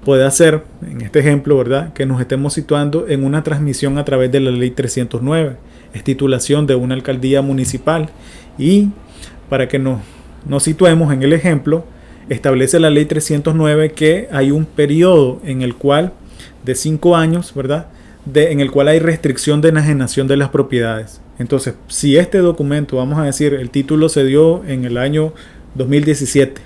puede hacer, en este ejemplo, ¿verdad?, que nos estemos situando en una transmisión a través de la ley 309, es titulación de una alcaldía municipal, y para que nos situemos en el ejemplo, establece la ley 309 que hay un periodo en el cual, de 5 años, ¿verdad?, en el cual hay restricción de enajenación de las propiedades. Entonces, si este documento, vamos a decir, el título se dio en el año 2017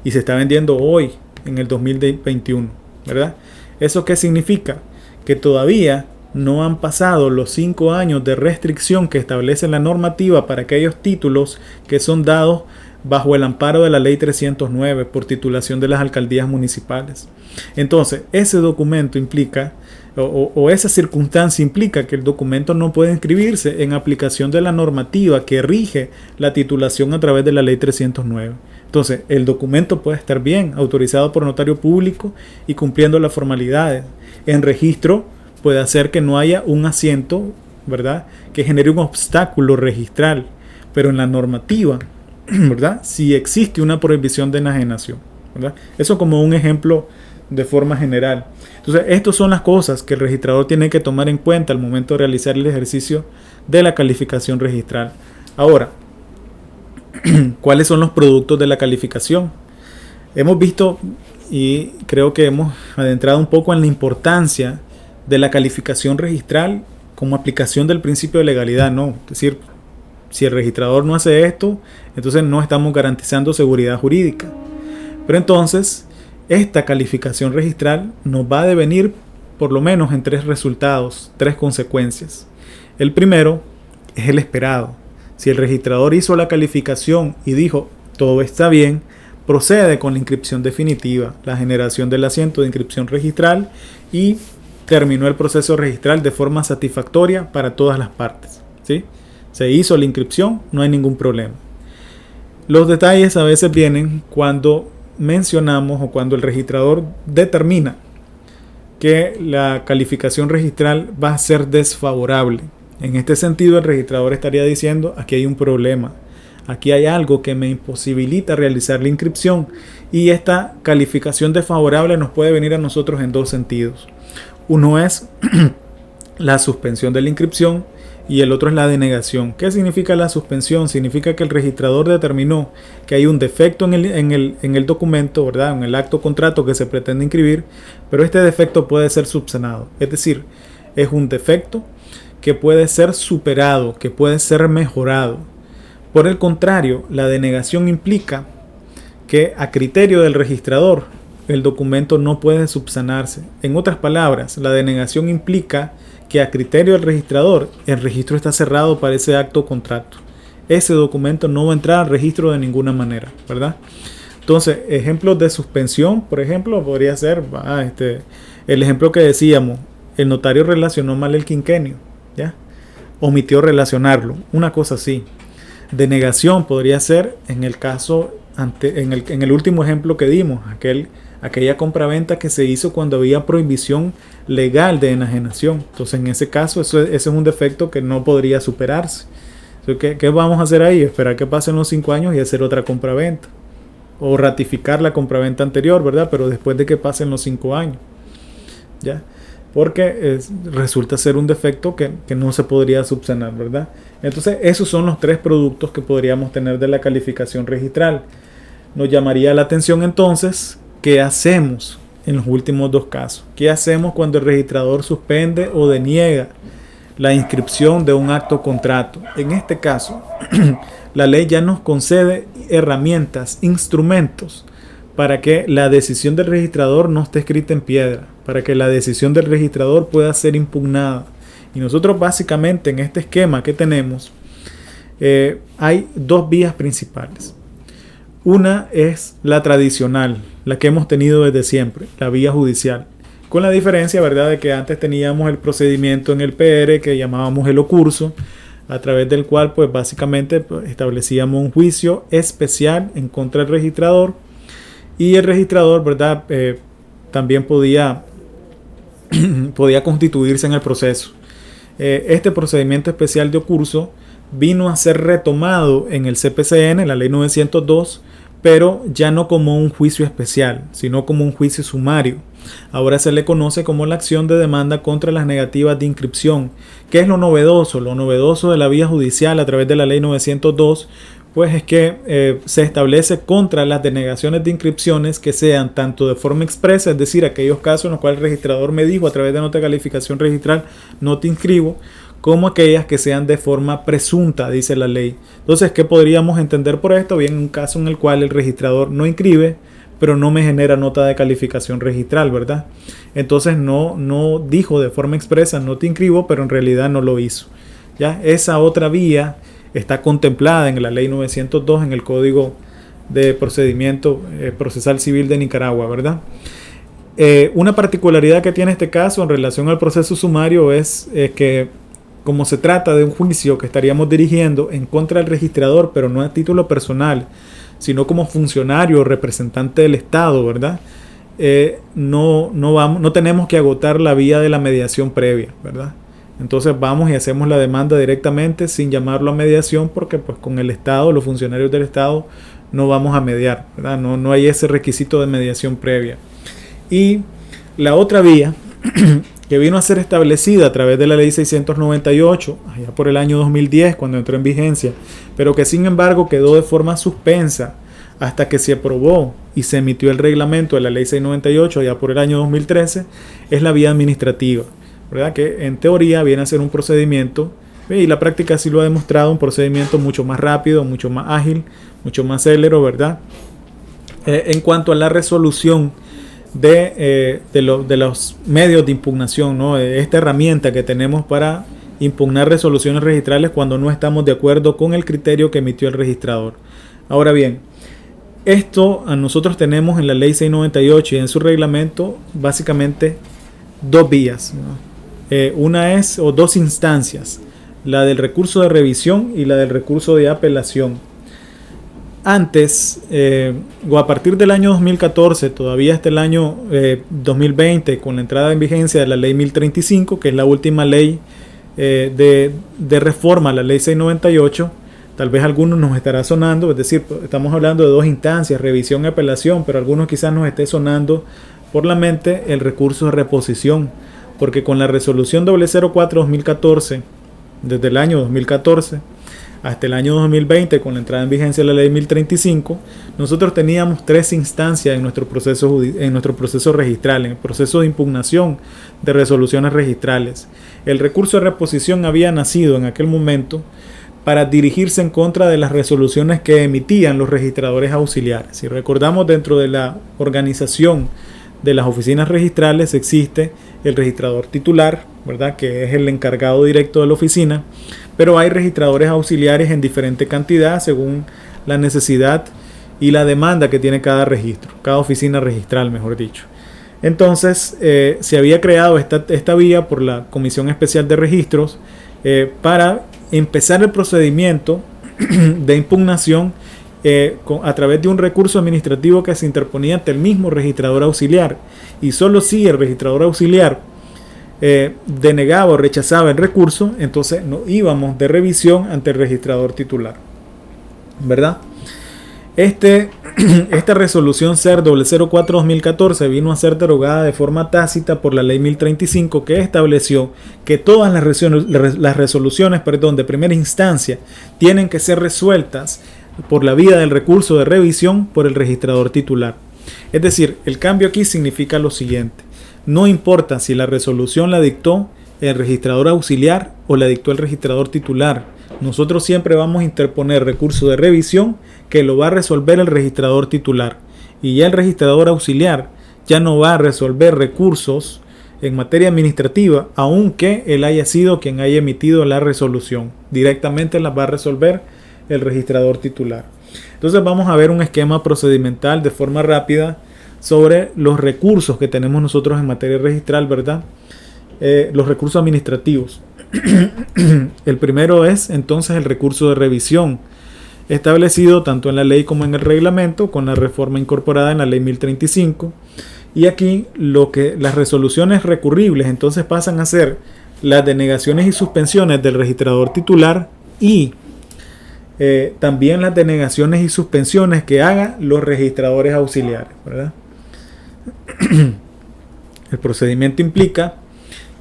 y se está vendiendo hoy, en el 2021, ¿verdad? ¿Eso qué significa? Que todavía no han pasado los 5 años de restricción que establece la normativa para aquellos títulos que son dados bajo el amparo de la ley 309 por titulación de las alcaldías municipales. Entonces, ese documento implica, o esa circunstancia implica que el documento no puede inscribirse en aplicación de la normativa que rige la titulación a través de la ley 309. Entonces, el documento puede estar bien, autorizado por notario público y cumpliendo las formalidades. En registro puede hacer que no haya un asiento, ¿verdad?, que genere un obstáculo registral, pero en la normativa, ¿verdad?, sí existe una prohibición de enajenación, ¿verdad? Eso como un ejemplo de forma general. Entonces, estas son las cosas que el registrador tiene que tomar en cuenta al momento de realizar el ejercicio de la calificación registral. Ahora, ¿cuáles son los productos de la calificación? Hemos visto y creo que hemos adentrado un poco en la importancia de la calificación registral como aplicación del principio de legalidad, ¿no? Es decir, si el registrador no hace esto, entonces no estamos garantizando seguridad jurídica. Pero entonces, esta calificación registral nos va a devenir por lo menos en 3 resultados, 3 consecuencias. El primero es el esperado. Si el registrador hizo la calificación y dijo todo está bien, procede con la inscripción definitiva, la generación del asiento de inscripción registral y terminó el proceso registral de forma satisfactoria para todas las partes, ¿sí? Se hizo la inscripción, no hay ningún problema. Los detalles a veces vienen cuando mencionamos o cuando el registrador determina que la calificación registral va a ser desfavorable. En este sentido, el registrador estaría diciendo, aquí hay un problema, aquí hay algo que me imposibilita realizar la inscripción, y esta calificación desfavorable nos puede venir a nosotros en 2 sentidos. Uno es la suspensión de la inscripción y el otro es la denegación. ¿Qué significa la suspensión? Significa que el registrador determinó que hay un defecto en el documento, ¿verdad?, en el acto contrato que se pretende inscribir, pero este defecto puede ser subsanado. Es decir, es un defecto que puede ser superado, que puede ser mejorado. Por el contrario, la denegación implica que a criterio del registrador el documento no puede subsanarse. En otras palabras, la denegación implica que a criterio del registrador el registro está cerrado para ese acto o contrato. Ese documento no va a entrar al registro de ninguna manera, ¿verdad? Entonces, ejemplos de suspensión, por ejemplo, podría ser el ejemplo que decíamos, el notario relacionó mal el quinquenio, ¿ya? Omitió relacionarlo, una cosa así. Denegación podría ser en el caso, en el último ejemplo que dimos, aquella compraventa que se hizo cuando había prohibición legal de enajenación. Entonces, en ese caso, ese es un defecto que no podría superarse. Entonces, ¿qué vamos a hacer ahí? Esperar que pasen los 5 años y hacer otra compraventa. O ratificar la compraventa anterior, ¿verdad? Pero después de que pasen los 5 años. ¿Ya? Porque resulta ser un defecto que no se podría subsanar, ¿verdad? Entonces, esos son los 3 productos que podríamos tener de la calificación registral. Nos llamaría la atención entonces, ¿qué hacemos en los últimos 2 casos? ¿Qué hacemos cuando el registrador suspende o deniega la inscripción de un acto contrato? En este caso, la ley ya nos concede herramientas, instrumentos, para que la decisión del registrador no esté escrita en piedra, para que la decisión del registrador pueda ser impugnada. Y nosotros básicamente en este esquema que tenemos, hay 2 vías principales. Una es la tradicional, la que hemos tenido desde siempre, la vía judicial. Con la diferencia, ¿verdad?, de que antes teníamos el procedimiento en el PR que llamábamos el ocurso, a través del cual pues básicamente pues, establecíamos un juicio especial en contra del registrador, y el registrador, ¿verdad?, también podía constituirse en el proceso. Este procedimiento especial de ocurso vino a ser retomado en el CPCN, la ley 902, pero ya no como un juicio especial, sino como un juicio sumario. Ahora se le conoce como la acción de demanda contra las negativas de inscripción. ¿Qué es lo novedoso? Lo novedoso de la vía judicial a través de la ley 902, pues es que se establece contra las denegaciones de inscripciones que sean tanto de forma expresa, es decir, aquellos casos en los cuales el registrador me dijo a través de nota de calificación registral, no te inscribo, como aquellas que sean de forma presunta, dice la ley. Entonces, ¿qué podríamos entender por esto? Bien, un caso en el cual el registrador no inscribe, pero no me genera nota de calificación registral, ¿verdad? Entonces no dijo de forma expresa, no te inscribo, pero en realidad no lo hizo. ¿Ya? Esa otra vía está contemplada en la ley 902 en el Código de Procedimiento Procesal Civil de Nicaragua, ¿verdad? Una particularidad que tiene este caso en relación al proceso sumario es que como se trata de un juicio que estaríamos dirigiendo en contra del registrador, pero no a título personal, sino como funcionario o representante del Estado, ¿verdad? No tenemos que agotar la vía de la mediación previa, ¿verdad? Entonces vamos y hacemos la demanda directamente sin llamarlo a mediación, porque pues con el Estado, los funcionarios del Estado, no vamos a mediar, ¿verdad? No hay ese requisito de mediación previa. Y la otra vía que vino a ser establecida a través de la ley 698, allá por el año 2010, cuando entró en vigencia, pero que sin embargo quedó de forma suspensa hasta que se aprobó y se emitió el reglamento de la ley 698, allá por el año 2013, es la vía administrativa, ¿verdad? Que en teoría viene a ser un procedimiento, y la práctica sí lo ha demostrado, un procedimiento mucho más rápido, mucho más ágil, mucho más célero, ¿verdad? En cuanto a la resolución de los medios de impugnación, ¿no? Esta herramienta que tenemos para impugnar resoluciones registrales cuando no estamos de acuerdo con el criterio que emitió el registrador. Ahora bien, esto nosotros tenemos en la ley 698 y en su reglamento básicamente 2 vías, ¿no? Una es, o 2 instancias, la del recurso de revisión y la del recurso de apelación. Antes, o a partir del año 2014, todavía hasta el año 2020, con la entrada en vigencia de la ley 1035, que es la última ley de reforma a la ley 698, tal vez algunos nos estará sonando, es decir, estamos hablando de 2 instancias, revisión y apelación, pero a algunos quizás nos esté sonando por la mente el recurso de reposición, porque con la resolución 004-2014, desde el año 2014, hasta el año 2020, con la entrada en vigencia de la ley 1035, nosotros teníamos 3 instancias en nuestro proceso registral, en el proceso de impugnación de resoluciones registrales. El recurso de reposición había nacido en aquel momento para dirigirse en contra de las resoluciones que emitían los registradores auxiliares. Si recordamos, dentro de la organización de las oficinas registrales existe el registrador titular, ¿verdad?, que es el encargado directo de la oficina, pero hay registradores auxiliares en diferente cantidad según la necesidad y la demanda que tiene cada registro, cada oficina registral, mejor dicho. Entonces, se había creado esta vía por la Comisión Especial de Registros para empezar el procedimiento de impugnación a través de un recurso administrativo que se interponía ante el mismo registrador auxiliar, y solo si el registrador auxiliar denegaba o rechazaba el recurso, entonces no íbamos de revisión ante el registrador titular, ¿verdad? Esta resolución CER 004-2014 vino a ser derogada de forma tácita por la ley 1035, que estableció que todas las resoluciones de primera instancia tienen que ser resueltas por la vía del recurso de revisión por el registrador titular. Es decir, el cambio aquí significa lo siguiente: no importa si la resolución la dictó el registrador auxiliar o la dictó el registrador titular, nosotros siempre vamos a interponer recurso de revisión que lo va a resolver el registrador titular, y ya el registrador auxiliar ya no va a resolver recursos en materia administrativa, aunque él haya sido quien haya emitido la resolución. Directamente las va a resolver el registrador titular. Entonces vamos a ver un esquema procedimental de forma rápida sobre los recursos que tenemos nosotros en materia registral, ¿verdad? Los recursos administrativos. El primero es entonces el recurso de revisión, establecido tanto en la ley como en el reglamento, con la reforma incorporada en la ley 1035. Y aquí las resoluciones recurribles entonces pasan a ser las denegaciones y suspensiones del registrador titular, y también las denegaciones y suspensiones que hagan los registradores auxiliares, ¿verdad? El procedimiento implica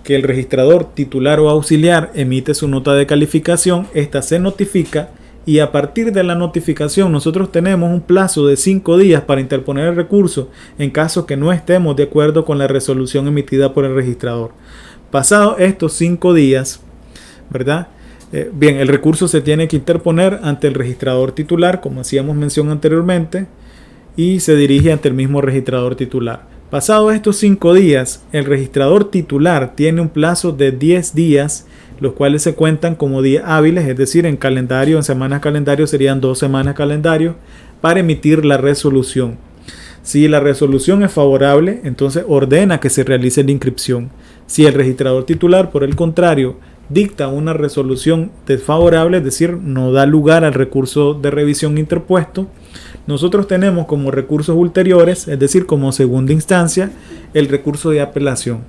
que el registrador titular o auxiliar emite su nota de calificación, esta se notifica, y a partir de la notificación nosotros tenemos un plazo de 5 días para interponer el recurso en caso que no estemos de acuerdo con la resolución emitida por el registrador. Pasados estos 5 días, ¿verdad? Bien, el recurso se tiene que interponer ante el registrador titular, como hacíamos mención anteriormente, y se dirige ante el mismo registrador titular. Pasados estos 5 días, el registrador titular tiene un plazo de 10 días, los cuales se cuentan como días hábiles, es decir, en calendario, en semanas calendario serían 2 semanas calendario, para emitir la resolución. Si la resolución es favorable, entonces ordena que se realice la inscripción. Si el registrador titular, por el contrario, dicta una resolución desfavorable, es decir, no da lugar al recurso de revisión interpuesto, nosotros tenemos como recursos ulteriores, es decir, como segunda instancia, el recurso de apelación.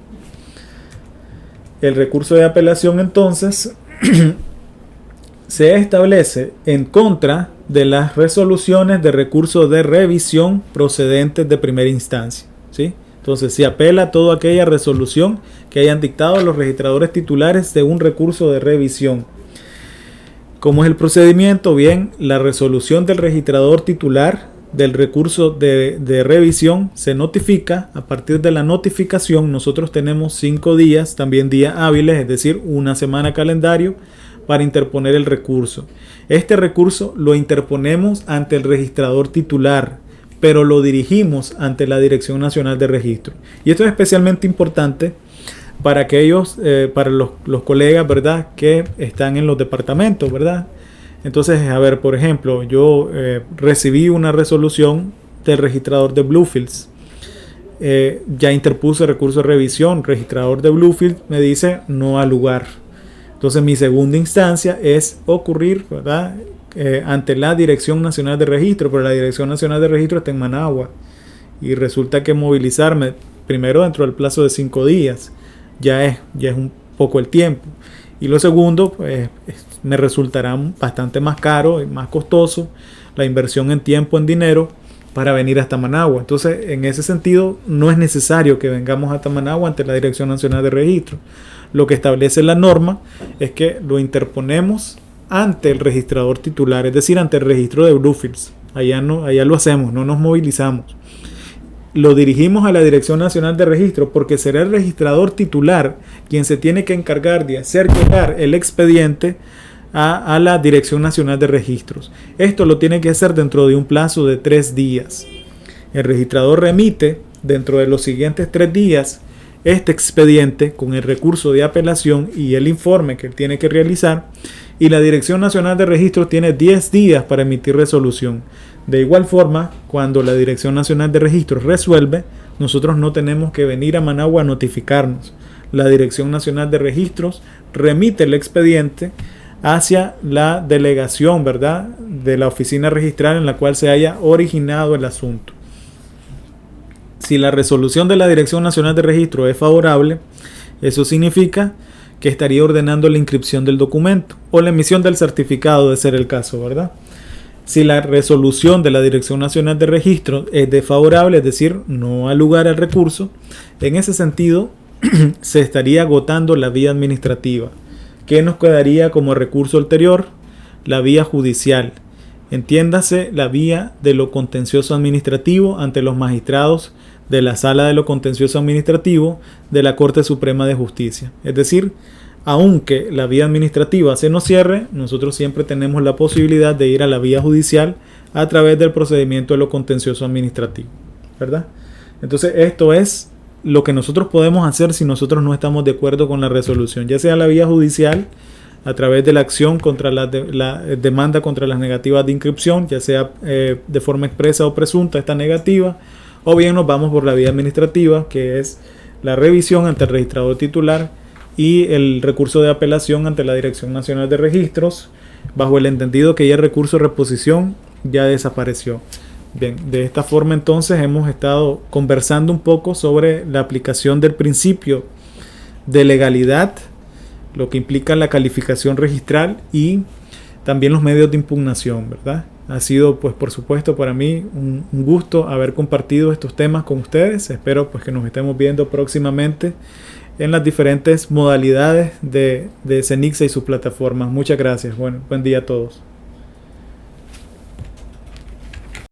El recurso de apelación entonces se establece en contra de las resoluciones de recurso de revisión procedentes de primera instancia, ¿sí? Entonces se apela a toda aquella resolución que hayan dictado los registradores titulares de un recurso de revisión. ¿Cómo es el procedimiento? Bien, la resolución del registrador titular del recurso de revisión se notifica. A partir de la notificación nosotros tenemos 5 días, también días hábiles, es decir, 1 semana calendario, para interponer el recurso. Este recurso lo interponemos ante el registrador titular, pero lo dirigimos ante la Dirección Nacional de Registro. Y esto es especialmente importante para aquellos, para los colegas, ¿verdad?, que están en los departamentos, ¿verdad? Entonces, a ver, por ejemplo, yo recibí una resolución del registrador de Bluefields. Ya interpuse recurso de revisión, registrador de Bluefields me dice no al lugar. Entonces, mi segunda instancia es ocurrir, ¿verdad?, ante la Dirección Nacional de Registro, pero la Dirección Nacional de Registro está en Managua. Y resulta que movilizarme primero dentro del plazo de 5 días. Ya es un poco el tiempo. Y lo segundo, pues, me resultará bastante más caro y más costoso la inversión en tiempo, en dinero, para venir hasta Managua. Entonces, en ese sentido, no es necesario que vengamos hasta Managua ante la Dirección Nacional de Registro. Lo que establece la norma es que lo interponemos ante el registrador titular, es decir, ante el registro de Bluefields. Allá lo hacemos, no nos movilizamos. Lo dirigimos a la Dirección Nacional de Registro porque será el registrador titular quien se tiene que encargar de hacer llegar el expediente a la Dirección Nacional de Registros. Esto lo tiene que hacer dentro de un plazo de 3 días. El registrador remite dentro de los siguientes 3 días este expediente con el recurso de apelación y el informe que él tiene que realizar, y la Dirección Nacional de Registros tiene 10 días para emitir resolución. De igual forma, cuando la Dirección Nacional de Registros resuelve, nosotros no tenemos que venir a Managua a notificarnos. La Dirección Nacional de Registros remite el expediente hacia la delegación, ¿verdad?, de la oficina registral en la cual se haya originado el asunto. Si la resolución de la Dirección Nacional de Registro es favorable, eso significa que estaría ordenando la inscripción del documento o la emisión del certificado, de ser el caso, ¿verdad? Si la resolución de la Dirección Nacional de Registro es desfavorable, es decir, no da lugar al recurso, en ese sentido se estaría agotando la vía administrativa. ¿Qué nos quedaría como recurso ulterior? La vía judicial. Entiéndase, la vía de lo contencioso administrativo ante los magistrados de la Sala de lo Contencioso Administrativo de la Corte Suprema de Justicia. Es decir, aunque la vía administrativa se nos cierre, nosotros siempre tenemos la posibilidad de ir a la vía judicial a través del procedimiento de lo contencioso administrativo, ¿verdad? Entonces, esto es lo que nosotros podemos hacer si nosotros no estamos de acuerdo con la resolución, ya sea la vía judicial a través de la acción contra la demanda contra las negativas de inscripción, ya sea de forma expresa o presunta esta negativa, o bien nos vamos por la vía administrativa, que es la revisión ante el registrador titular y el recurso de apelación ante la Dirección Nacional de Registros, bajo el entendido que ya el recurso de reposición ya desapareció. Bien, de esta forma entonces hemos estado conversando un poco sobre la aplicación del principio de legalidad, lo que implica la calificación registral y también los medios de impugnación, ¿verdad? Ha sido, pues, por supuesto, para mí un gusto haber compartido estos temas con ustedes. Espero, pues, que nos estemos viendo próximamente en las diferentes modalidades de CENICSA y sus plataformas. Muchas gracias. Bueno, buen día a todos.